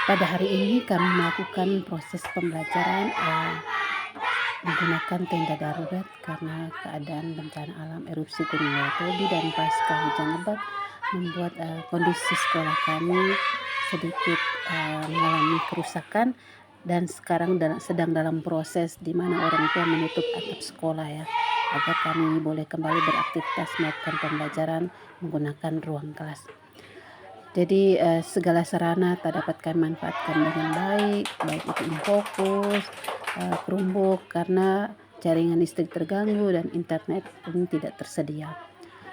Pada hari ini kami melakukan proses pembelajaran menggunakan tenda darurat karena keadaan bencana alam erupsi Gunung Merapi dan pasca hujan lebat membuat kondisi sekolah kami sedikit mengalami kerusakan dan sekarang sedang dalam proses di mana orang tua menutup atap sekolah ya, agar kami boleh kembali beraktivitas melakukan pembelajaran menggunakan ruang kelas. Jadi segala sarana tak dapat kami manfaatkan dengan baik itu infocus, Chromebook karena jaringan listrik terganggu dan internet pun tidak tersedia.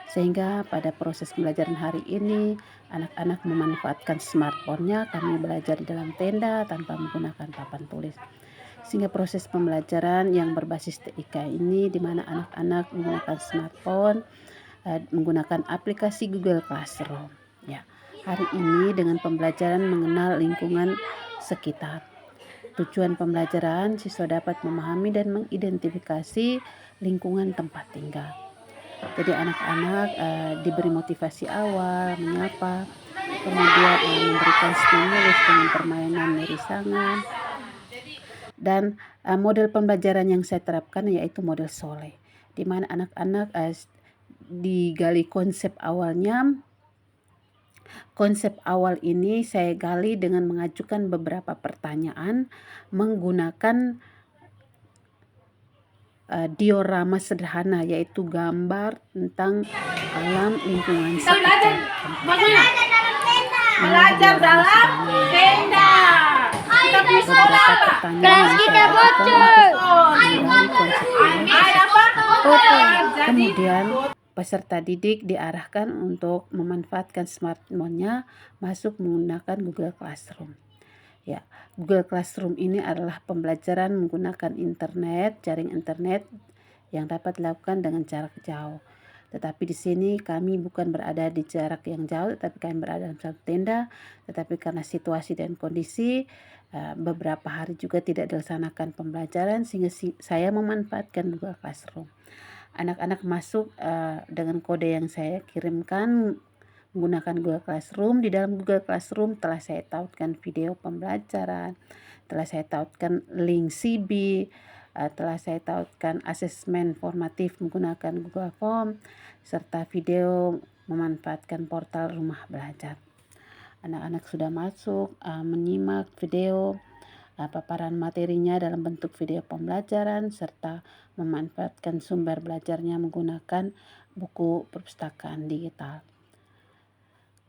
Sehingga pada proses pembelajaran hari ini anak-anak memanfaatkan smartphone-nya, kami belajar di dalam tenda tanpa menggunakan papan tulis. Sehingga proses pembelajaran yang berbasis TIK ini di mana anak-anak menggunakan smartphone, menggunakan aplikasi Google Classroom. Ya, hari ini dengan pembelajaran mengenal lingkungan sekitar. Tujuan pembelajaran, siswa dapat memahami dan mengidentifikasi lingkungan tempat tinggal. Jadi anak-anak diberi motivasi awal, menyapa, kemudian memberikan stimulus dengan permainan merisangan. Dan model pembelajaran yang saya terapkan yaitu model SOLE, di mana anak-anak digali konsep awalnya. Konsep awal ini saya gali dengan mengajukan beberapa pertanyaan menggunakan diorama sederhana, yaitu gambar tentang alam lingkungan sekitar. Belajar dalam tenda. Kita bisa kelas kita bocor. Kemudian peserta didik diarahkan untuk memanfaatkan smartphone-nya masuk menggunakan Google Classroom. Ya, Google Classroom ini adalah pembelajaran menggunakan internet, jaring internet yang dapat dilakukan dengan jarak jauh. Tetapi di sini kami bukan berada di jarak yang jauh, tetapi kami berada dalam satu tenda. Tetapi karena situasi dan kondisi beberapa hari juga tidak dilaksanakan pembelajaran, sehingga saya memanfaatkan Google Classroom. Anak-anak masuk dengan kode yang saya kirimkan menggunakan Google Classroom. Di dalam Google Classroom telah saya tautkan video pembelajaran, telah saya tautkan link CB, telah saya tautkan asesmen formatif menggunakan Google Form, serta video memanfaatkan portal rumah belajar. Anak-anak sudah masuk menyimak video paparan materinya dalam bentuk video pembelajaran serta memanfaatkan sumber belajarnya menggunakan buku perpustakaan digital.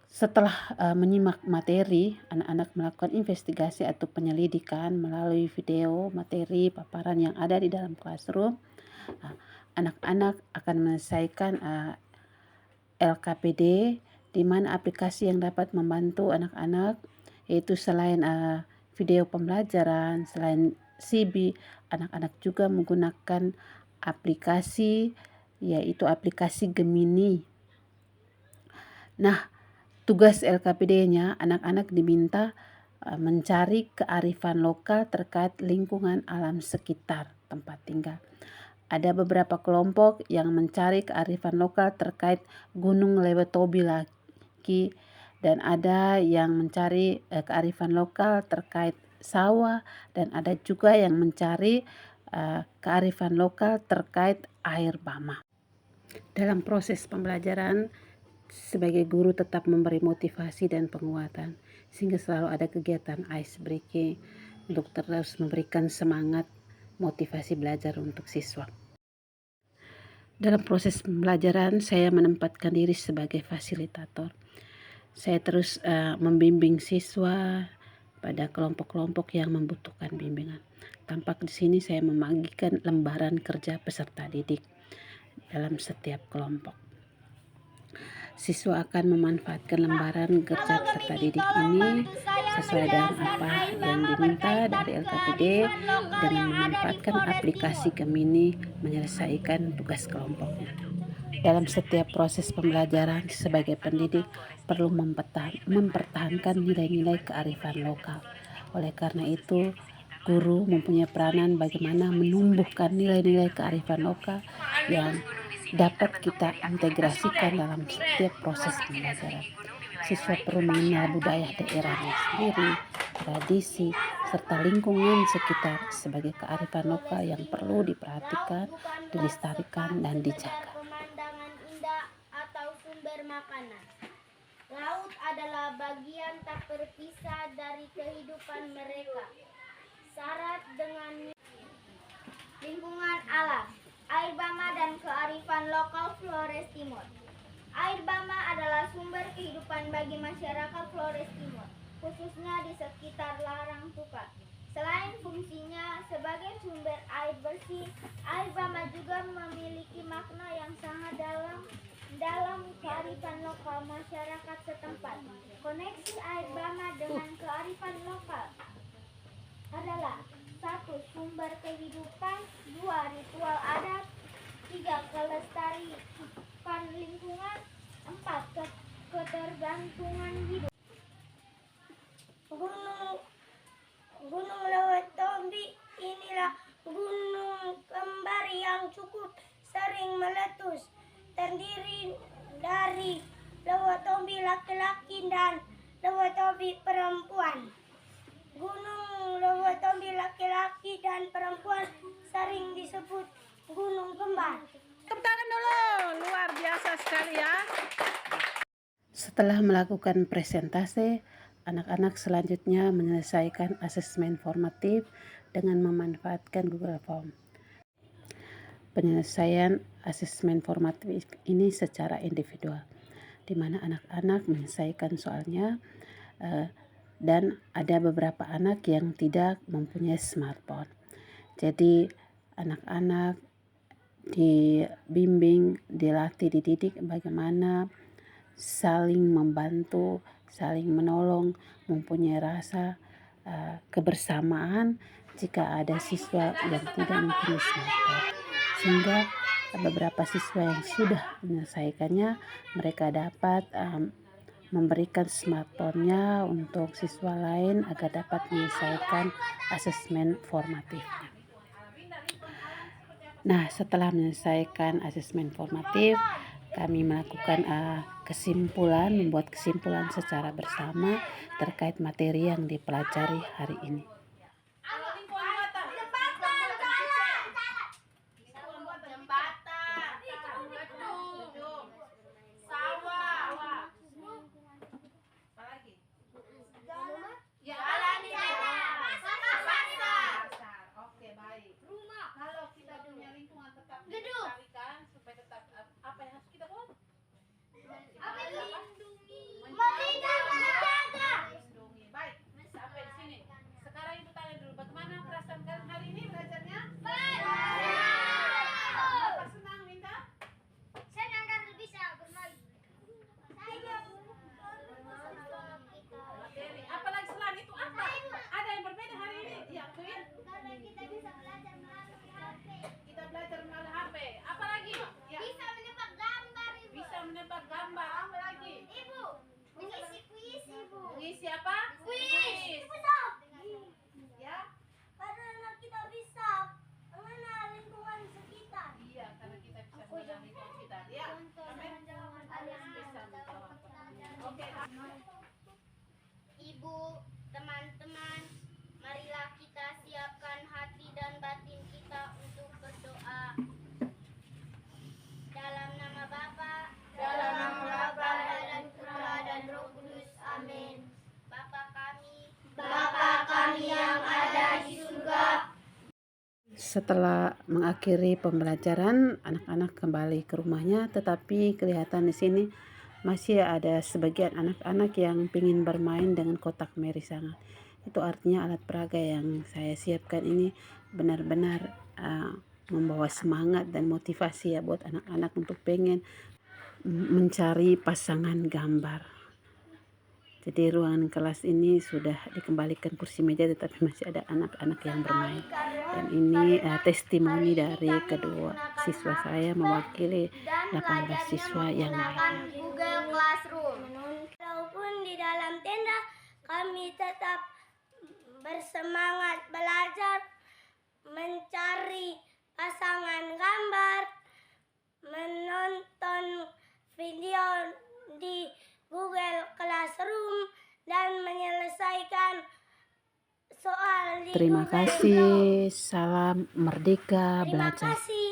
Setelah menyimak materi, anak-anak melakukan investigasi atau penyelidikan melalui video materi paparan yang ada di dalam classroom. Anak-anak akan menyelesaikan LKPD, di mana aplikasi yang dapat membantu anak-anak yaitu selain video pembelajaran, selain CB, anak-anak juga menggunakan aplikasi yaitu aplikasi Gemini. Nah, tugas LKPD-nya anak-anak diminta mencari kearifan lokal terkait lingkungan alam sekitar tempat tinggal. Ada beberapa kelompok yang mencari kearifan lokal terkait Gunung Lewetobi lagi, dan ada yang mencari kearifan lokal terkait sawah, dan ada juga yang mencari kearifan lokal terkait air bama. Dalam proses pembelajaran, sebagai guru tetap memberi motivasi dan penguatan, sehingga selalu ada kegiatan ice breaking untuk terus memberikan semangat motivasi belajar untuk siswa. Dalam proses pembelajaran, saya menempatkan diri sebagai fasilitator. Saya terus membimbing siswa pada kelompok-kelompok yang membutuhkan bimbingan. Tampak di sini saya membagikan lembaran kerja peserta didik dalam setiap kelompok. Siswa akan memanfaatkan lembaran kerja peserta didik ini sesuai dengan apa yang diminta dari LKPD dengan memanfaatkan aplikasi Gemini menyelesaikan tugas kelompoknya. Dalam setiap proses pembelajaran sebagai pendidik perlu mempertahankan nilai-nilai kearifan lokal. Oleh karena itu, guru mempunyai peranan bagaimana menumbuhkan nilai-nilai kearifan lokal yang dapat kita integrasikan dalam setiap proses pembelajaran. Siswa perlu mengenal budaya daerahnya sendiri, tradisi, serta lingkungan sekitar sebagai kearifan lokal yang perlu diperhatikan, dilestarikan, dan dijaga. Pemandangan indah atau sumber makanan. Laut adalah bagian tak terpisah dari kehidupan mereka. Syarat dengan lingkungan alam, air bama dan kearifan lokal Flores Timor. Air bama adalah sumber kehidupan bagi masyarakat Flores Timor, khususnya di sekitar Larang Tuka. Selain fungsinya sebagai sumber air bersih, air bama juga memiliki makna yang sangat dalam kearifan lokal masyarakat setempat. Koneksi air bama dengan kearifan lokal adalah 1. Sumber kehidupan, 2. Ritual adat, 3. Kelestarian lingkungan, 4. Ketergantungan hidup. Gunung Lewotombi inilah gunung kembar yang cukup sering meletus, terdiri dari Lewotombi laki-laki dan Lewotombi perempuan. Gunung Lewotombi laki-laki dan perempuan sering disebut gunung kembar. Tepuk tangan dulu, luar biasa sekali ya. Setelah melakukan presentasi, anak-anak selanjutnya menyelesaikan asesmen formatif dengan memanfaatkan Google Form. Penyelesaian asesmen formatif ini secara individual, di mana anak-anak menyelesaikan soalnya dan ada beberapa anak yang tidak mempunyai smartphone. Jadi anak-anak dibimbing, dilatih, dididik bagaimana saling membantu, saling menolong, mempunyai rasa kebersamaan jika ada siswa yang tidak mempunyai smartphone. Sehingga beberapa siswa yang sudah menyelesaikannya, mereka dapat memberikan smartphone-nya untuk siswa lain agar dapat menyelesaikan asesmen formatifnya. Nah, setelah menyelesaikan asesmen formatif, kami melakukan membuat kesimpulan secara bersama terkait materi yang dipelajari hari ini. Mengisi apa? Kuis. Ya. Karena kita bisa mengenal lingkungan sekitar. Iya, karena kita bisa mengenal lingkungan sekitar. Ya. Oke. Ibu, teman-teman, marilah kita siapkan hati dan batin kita untuk berdoa. Dalam nama Bapa, dan Putra dan Roh Kudus. Amin. Bapa kami yang ada di surga. Setelah mengakhiri pembelajaran, anak-anak kembali ke rumahnya, tetapi kelihatan di sini masih ada sebagian anak-anak yang ingin bermain dengan kotak merisangan. Itu artinya alat peraga yang saya siapkan ini benar-benar membawa semangat dan motivasi ya buat anak-anak untuk pengen mencari pasangan gambar. Jadi ruangan kelas ini sudah dikembalikan kursi meja, tetapi masih ada anak-anak yang bermain. Dan ini testimoni dari kedua siswa saya mewakili 18 siswa yang lainnya. Google Classroom. Walaupun di dalam tenda, kami tetap bersemangat belajar, mencari pasangan gambar, menonton video di Google Classroom, dan menyelesaikan Terima kasih. Salam merdeka Terima belajar. kasih.